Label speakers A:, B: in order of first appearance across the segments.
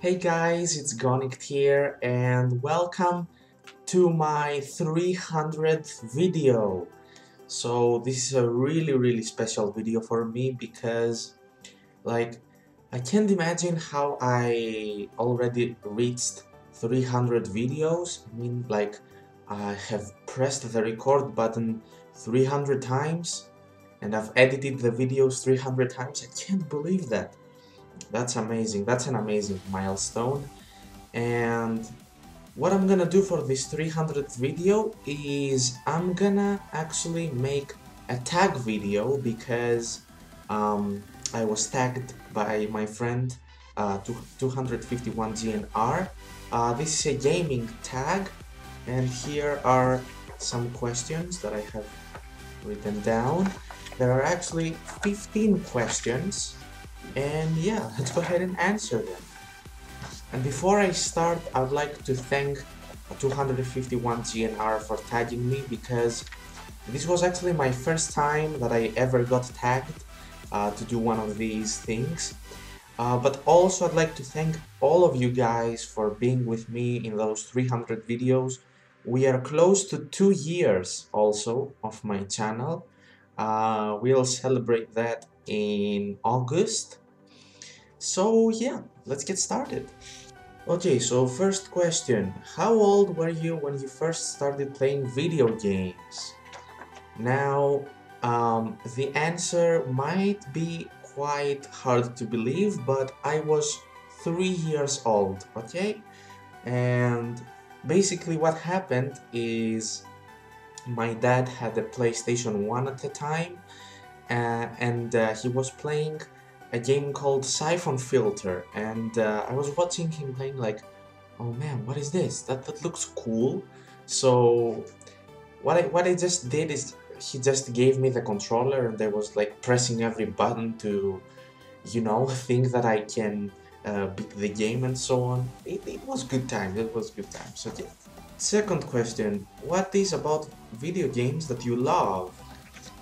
A: Hey guys, it's Gonict here and welcome to my 300th video. So this is a really special video for me because like I can't imagine how I already reached 300 videos. I mean like I have pressed the record button 300 times and I've edited the videos 300 times. I can't believe that. That's amazing. That's an amazing milestone. And what I'm gonna do for this 300th video is I'm gonna actually make a tag video because I was tagged by my friend 251 GNR. This is a gaming tag, and here are some questions that I have written down. There are actually 15 questions, and yeah, let's go ahead and answer them. And before I start, I would like to thank 251 GNR for tagging me because this was actually my first time that I ever got tagged to do one of these things. But also I'd like to thank all of you guys for being with me in those 300 videos. We are close to 2 years also of my channel. We'll celebrate that in August. So yeah, let's get started. Okay, so first question. How old were you when you first started playing video games? Now, the answer might be quite hard to believe, but I was 3 years old, okay? And basically what happened is my dad had a PlayStation 1 at the time, and he was playing a game called Siphon Filter, and I was watching him playing like, oh man, what is this? That looks cool. So what I just did is he just gave me the controller, and I was like pressing every button to, you know, think that I can beat the game and so on. It was good time. It was good time. So yeah. Second question: what is about video games that you love?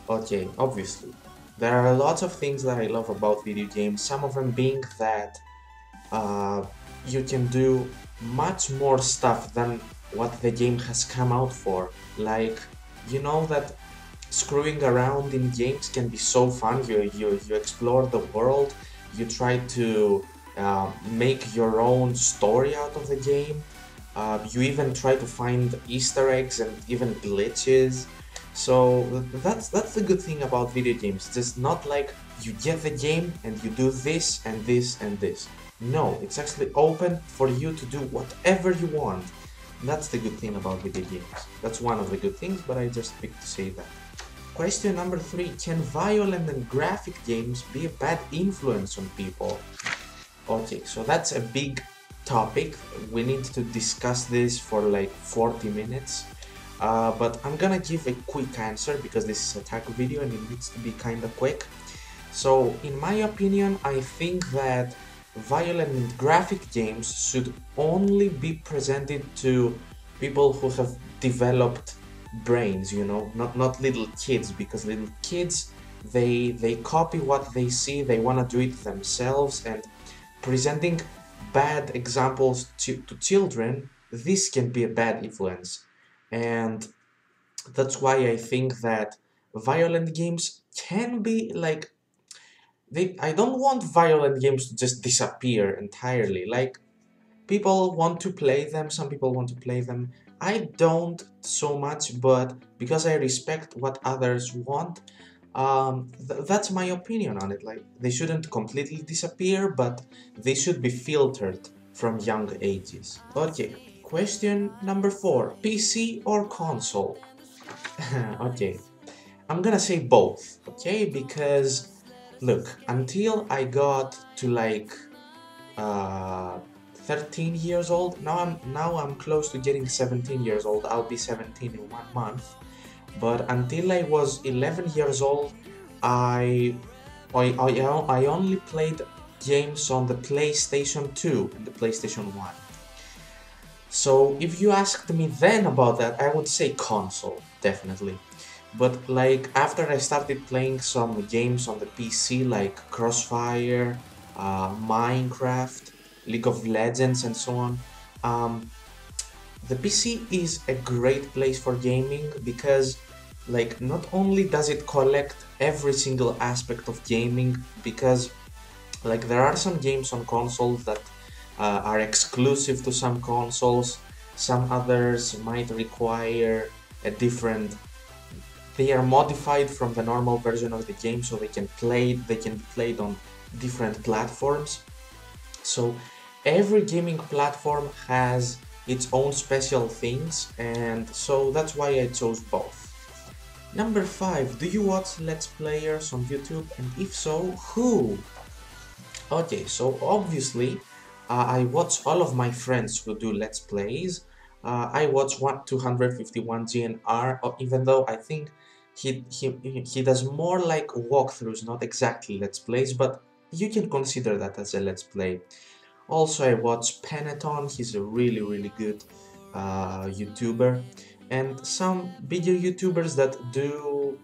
A: Okay, obviously. There are lots of things that I love about video games, some of them being that you can do much more stuff than what the game has come out for. Like, you know that screwing around in games can be so fun. You explore the world, you try to make your own story out of the game. You even try to find Easter eggs and even glitches. So that's the good thing about video games. It's just not like you get the game and you do this and this and this. No, it's actually open for you to do whatever you want. That's the good thing about video games. That's one of the good things, but I just picked to say that. Question number 3. Can violent and graphic games be a bad influence on people? Okay, so that's a big topic. We need to discuss this for like 40 minutes. But I'm gonna give a quick answer because this is a tag video and it needs to be kinda quick. So, in my opinion, I think that violent and graphic games should only be presented to people who have developed brains, you know, not little kids, because little kids, they copy what they see, they wanna do it themselves, and presenting bad examples to children, this can be a bad influence. And that's why I think that violent games can be like I don't want violent games to just disappear entirely. Like, people want to play them, some people want to play them. I don't so much, but because I respect what others want, that's my opinion on it. Like, they shouldn't completely disappear, but they should be filtered from young ages. Okay. Question number 4. PC or console? Okay, I'm gonna say both, okay? Because, look, until I got to like 13 years old, now I'm close to getting 17 years old. I'll be 17 in 1 month. But until I was 11 years old, I only played games on the PlayStation 2 and the PlayStation 1. So if you asked me then about that, I would say console, definitely. But like after I started playing some games on the PC like Crossfire, Minecraft, League of Legends and so on. The PC is a great place for gaming because like not only does it collect every single aspect of gaming, because like there are some games on consoles that are exclusive to some consoles, some others might require a different, they are modified from the normal version of the game so they can be played on different platforms. So every gaming platform has its own special things, and so that's why I chose both. Number 5. Do you watch Let's Players on YouTube, and if so, who? Okay, so obviously I watch all of my friends who do Let's Plays. I watch 251 GNR, even though I think he does more like walkthroughs, not exactly Let's Plays, but you can consider that as a Let's Play. Also, I watch Peneton, he's a really good YouTuber, and some bigger YouTubers that do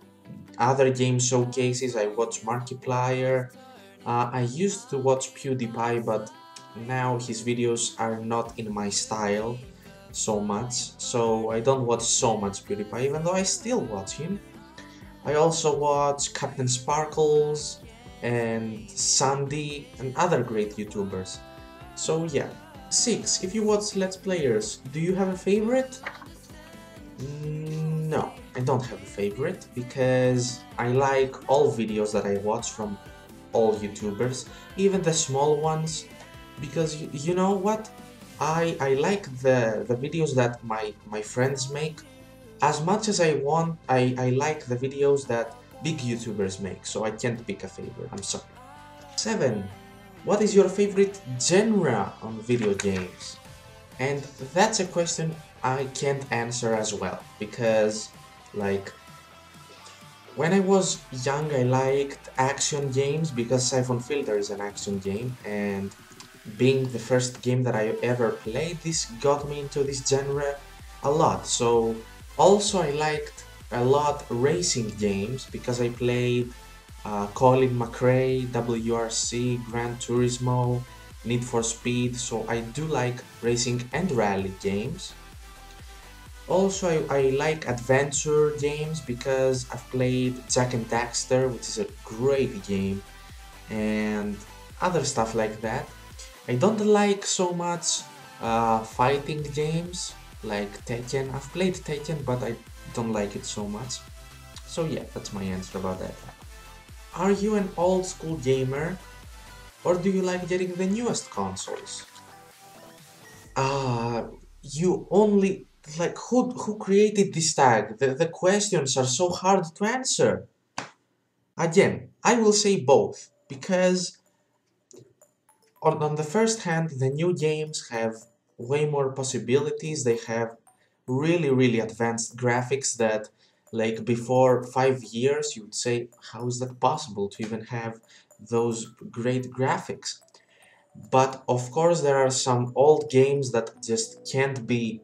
A: other game showcases. I watch Markiplier. I used to watch PewDiePie, but now his videos are not in my style so much, so I don't watch so much PewDiePie, even though I still watch him. I also watch Captain Sparkles and Sandy and other great YouTubers. So yeah. 6. If you watch Let's Players, do you have a favorite? No, I don't have a favorite because I like all videos that I watch from all YouTubers, even the small ones, because you know what? I like the videos that my friends make as much as I like the videos that big YouTubers make, so I can't pick a favorite, I'm sorry. 7. What is your favorite genre on video games? And that's a question I can't answer as well, because like when I was young I liked action games because Siphon Filter is an action game, and being the first game that I ever played, this got me into this genre a lot. So also I liked a lot racing games because I played Colin McRae, WRC, Gran Turismo, Need for Speed, so I do like racing and rally games. Also, I like adventure games because I've played Jak and Daxter, which is a great game, and other stuff like that. I don't like so much fighting games like Tekken. I've played Tekken, but I don't like it so much. So yeah, that's my answer about that. Are you an old school gamer, or do you like getting the newest consoles? You only like who created this tag? The questions are so hard to answer. Again, I will say both because on the first hand, the new games have way more possibilities. They have really advanced graphics that like before 5 years you would say, how is that possible to even have those great graphics? But of course there are some old games that just can't be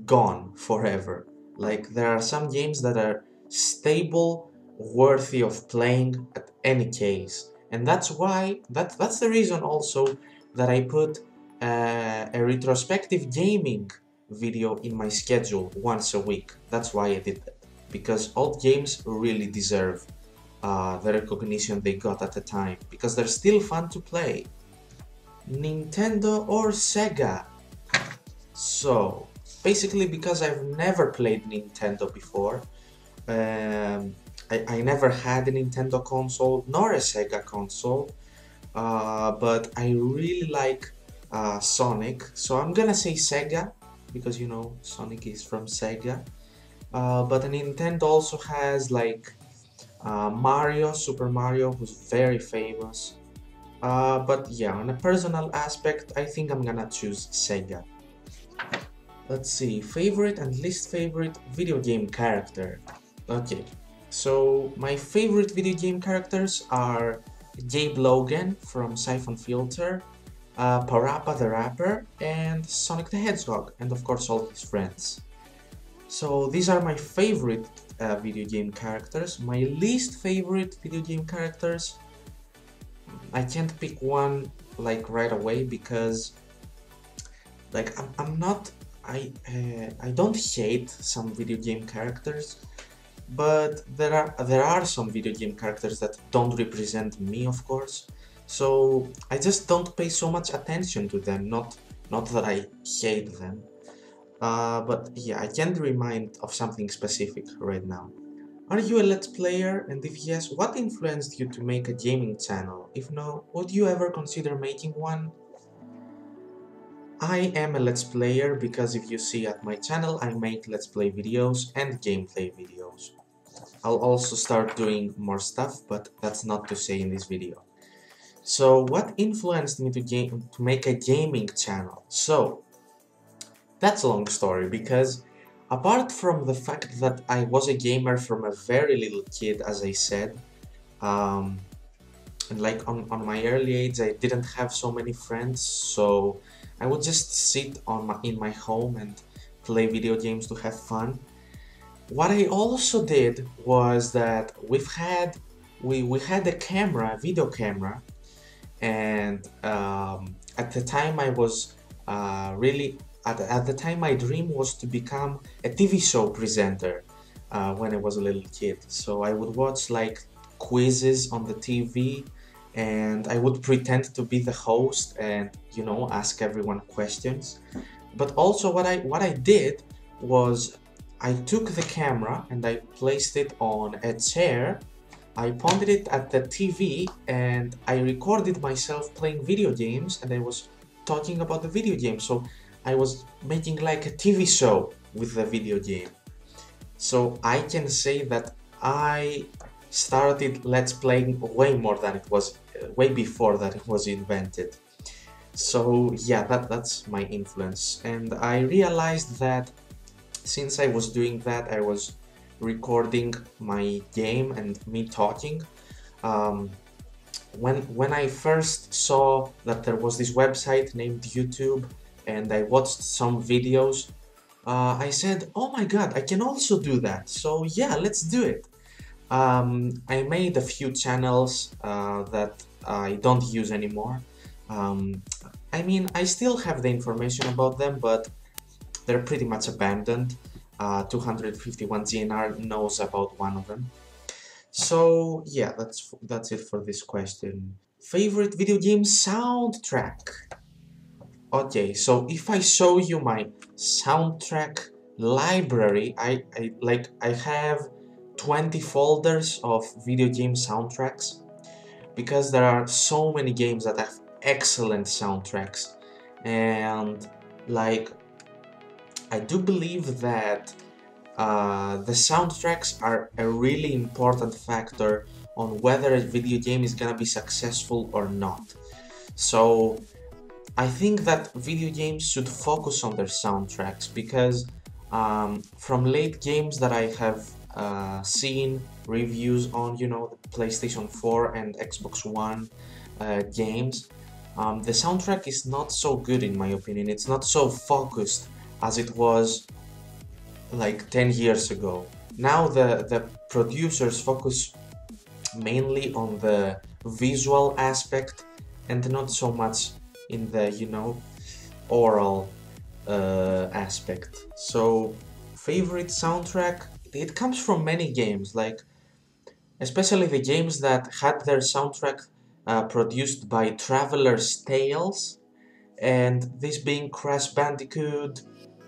A: gone forever. Like there are some games that are stable, worthy of playing at any case. And that's why, that's the reason also that I put a retrospective gaming video in my schedule once a week. That's why I did that. Because old games really deserve the recognition they got at the time. Because they're still fun to play. Nintendo or Sega? So, basically because I've never played Nintendo before, I never had a Nintendo console nor a Sega console, but I really like Sonic, so I'm gonna say Sega because you know Sonic is from Sega. But Nintendo also has like Mario, Super Mario, who's very famous. But yeah, on a personal aspect, I think I'm gonna choose Sega. Let's see, favorite and least favorite video game character. Okay, so my favorite video game characters are Gabe Logan from Siphon Filter, Parappa the Rapper, and Sonic the Hedgehog, and of course all his friends. So these are my favorite video game characters. My least favorite video game characters, I can't pick one like right away because like I'm not I don't hate some video game characters, but there are some video game characters that don't represent me, of course. So I just don't pay so much attention to them. Not that I hate them, but yeah, I can't remind of something specific right now. Are you a Let's Player? And if yes, what influenced you to make a gaming channel? If no, would you ever consider making one? I am a Let's Player because if you see at my channel, I make Let's Play videos and gameplay videos. I'll also start doing more stuff, but that's not to say in this video. So what influenced me to make a gaming channel? So that's a long story because apart from the fact that I was a gamer from a very little kid, as I said, um, and like on my early age I didn't have so many friends, so I would just sit in my home and play video games to have fun. What I also did was that we had a camera, a video camera, and at the time I was really at the time my dream was to become a TV show presenter when I was a little kid. So I would watch like quizzes on the TV, and I would pretend to be the host and, you know, ask everyone questions. But also what I did was I took the camera and I placed it on a chair. I pointed it at the TV and I recorded myself playing video games, and I was talking about the video game. So I was making like a TV show with the video game. So I can say that I started Let's Playing way more than it was, way before that it was invented. So yeah, that's my influence. And I realized that since I was doing that, I was recording my game and me talking. When I first saw that there was this website named YouTube and I watched some videos, I said, oh my god, I can also do that. So yeah, let's do it. I made a few channels that I don't use anymore. I mean, I still have the information about them, but they're pretty much abandoned. 251 GNR knows about one of them. So yeah, that's it for this question. Favorite video game soundtrack? Okay, so if I show you my soundtrack library, I have 20 folders of video game soundtracks, because there are so many games that have excellent soundtracks. And like, I do believe that the soundtracks are a really important factor on whether a video game is gonna be successful or not. So I think that video games should focus on their soundtracks, because from late games that I have seen reviews on, you know, the PlayStation 4 and Xbox One games, the soundtrack is not so good in my opinion. It's not so focused as it was like 10 years ago. Now the producers focus mainly on the visual aspect and not so much in the, you know, oral aspect. So favorite soundtrack, it comes from many games, like especially the games that had their soundtrack produced by Traveler's Tales, and this being Crash Bandicoot,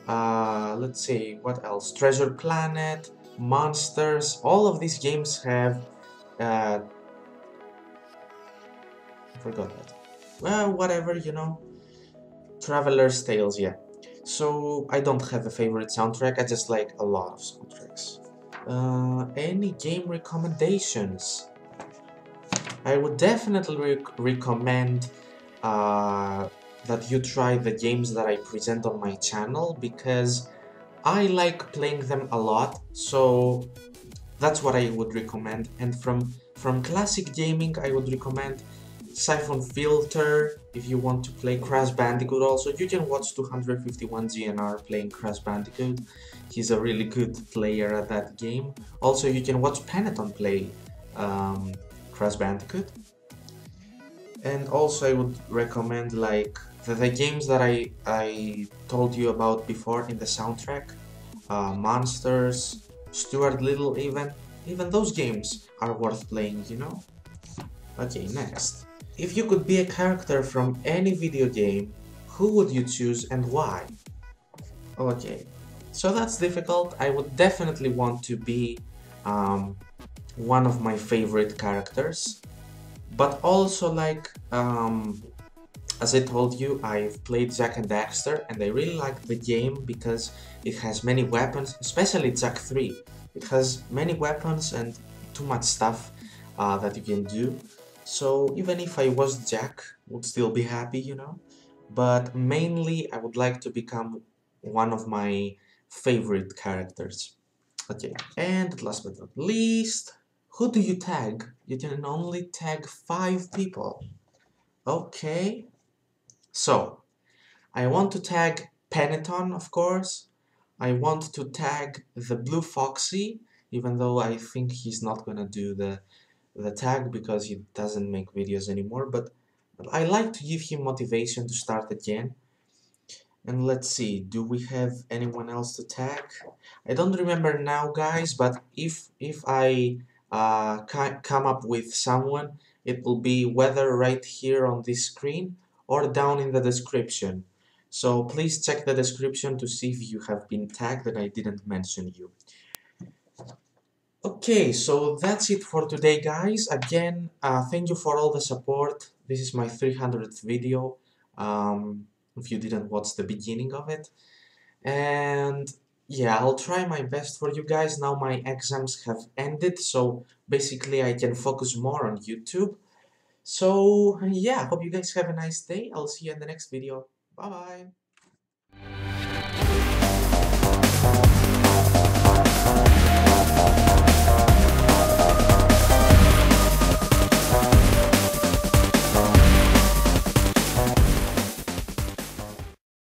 A: let's see, what else? Treasure Planet, Monsters, all of these games have, I forgot that. Well, whatever, you know, Traveler's Tales, yeah. So I don't have a favorite soundtrack, I just like a lot of soundtracks. Any game recommendations? I would definitely recommend that you try the games that I present on my channel, because I like playing them a lot, so that's what I would recommend. And from classic gaming, I would recommend Siphon Filter. If you want to play Crash Bandicoot also, you can watch 251 GNR playing Crash Bandicoot. He's a really good player at that game. Also, you can watch Peneton play Crash Bandicoot. And also I would recommend like the games that I told you about before in the soundtrack, Monsters, Stuart Little, even those games are worth playing, you know? Okay, next. If you could be a character from any video game, who would you choose and why? Okay, so that's difficult. I would definitely want to be um, one of my favorite characters, but also like as I told you, I've played Jak and Daxter and I really like the game because it has many weapons, especially Jak 3. It has many weapons and too much stuff that you can do. So even if I was Jak, would still be happy, you know? But mainly I would like to become one of my favorite characters. Okay, and last but not least, who do you tag? You can only tag 5 people. Okay, so I want to tag Peneton, of course. I want to tag the Blue Foxy, even though I think he's not gonna do the tag because he doesn't make videos anymore, but I like to give him motivation to start again. And let's see, do we have anyone else to tag? I don't remember now, guys, but if I come up with someone, it will be whether right here on this screen or down in the description. So please check the description to see if you have been tagged and I didn't mention you. Okay, so that's it for today, guys. Again, thank you for all the support. This is my 300th video. If you didn't watch the beginning of it. And yeah, I'll try my best for you guys. Now my exams have ended, so basically I can focus more on YouTube. So yeah, hope you guys have a nice day. I'll see you in the next video. Bye bye.